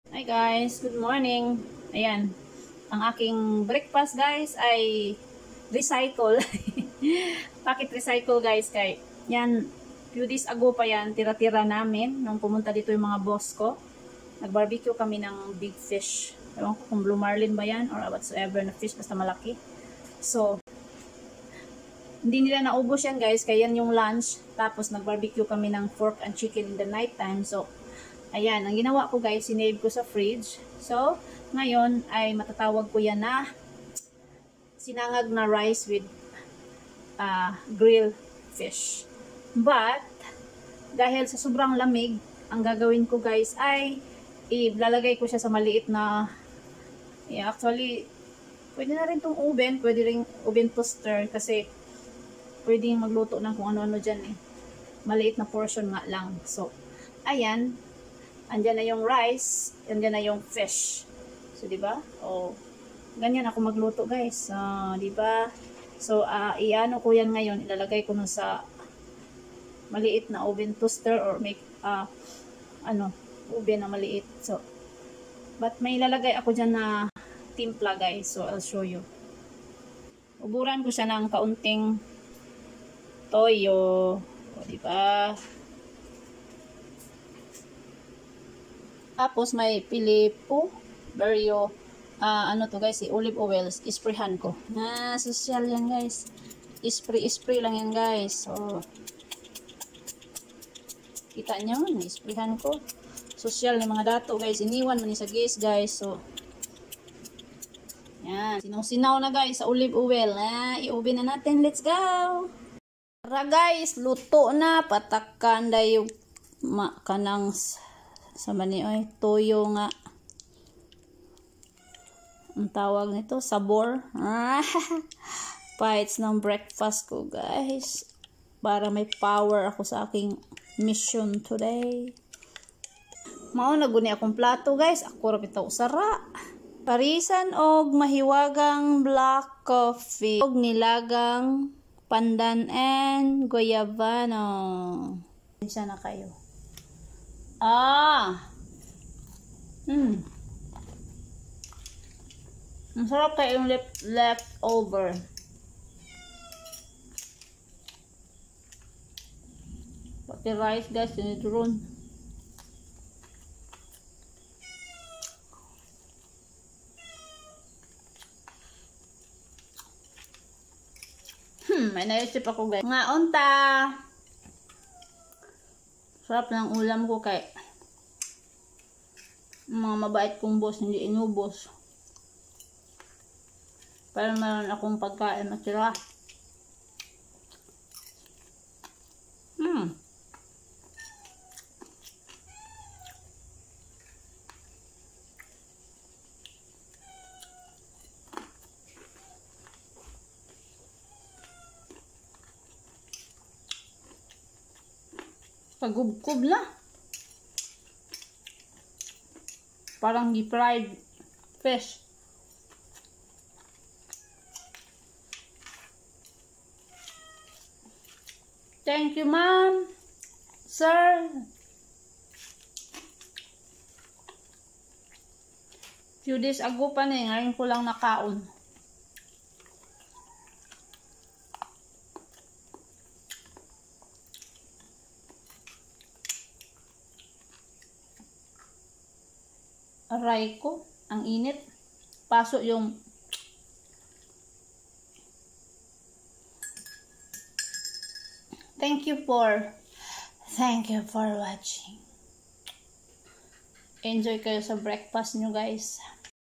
Hi guys, good morning. Ayan, ang aking breakfast guys ay recycle. Bakit recycle guys? Kay yan, few days ago pa yan, tira-tira namin nung pumunta dito yung mga boss ko. Nag-barbecue kami ng big fish. Ewan ko kung blue marlin ba yan or whatsoever na fish, basta malaki. So, hindi nila naubos yan guys, kaya yan yung lunch. Tapos nag-barbecue kami ng pork and chicken in the night time. So, ayan, ang ginawa ko guys, sinave ko sa fridge. So, ngayon ay matatawag ko yan na sinangag na rice with grilled fish. But, dahil sa sobrang lamig, ang gagawin ko guys ay ilalagay ko siya sa maliit na, actually, pwede na rin tong oven, pwede rin oven toaster kasi pwedeng magluto ng kung ano-ano dyan eh. Maliit na portion nga lang. So, ayan, andyan na yung rice, andyan na yung fish. So, di ba? O, ganyan ako magluto, guys. Di ba? So, iano ko yan ngayon, ilalagay ko nun sa maliit na oven toaster or make, oven na maliit. So, but may ilalagay ako dyan na timpla, guys. So, I'll show you. Uburan ko siya ng kaunting toyo. O, di ba? Tapos may Pilipo, Beryo, ano to guys, olive oil, isprayhan ko. Social yan guys. Spray lang yan guys. So, kita nyo, isprayhan ko. Social ng mga dato guys, iniwan man sa gas guys. So, yan, sinaw na guys sa olive oil. I-oven na natin, let's go! Tara guys, luto na, patakan dayo kanang sa manioy, toyo nga. Ang tawag nito, sabor. Bites ng breakfast ko, guys. Para may power ako sa aking mission today. Mauna guni akong plato, guys. Ako ra bitaw usara. Parisan og mahiwagang black coffee. Og nilagang pandan and guayabano. Isa na kayo. Ang sarap kayo yung leftover. Pati rice guys, sinidron. May naisip ako guys. Nga unta! Sarap ng ulam ko kay mga mabait kong boss, hindi inubos. Para meron akong pagkain matira. Pagubkob na. Parang deep-fried fish. Thank you, ma'am. Sir. Few days ago pa na eh. Ngayon ko lang nakaon. Aray ko. Ang init. Pasok yung Thank you for watching. Enjoy kayo sa breakfast nyo guys.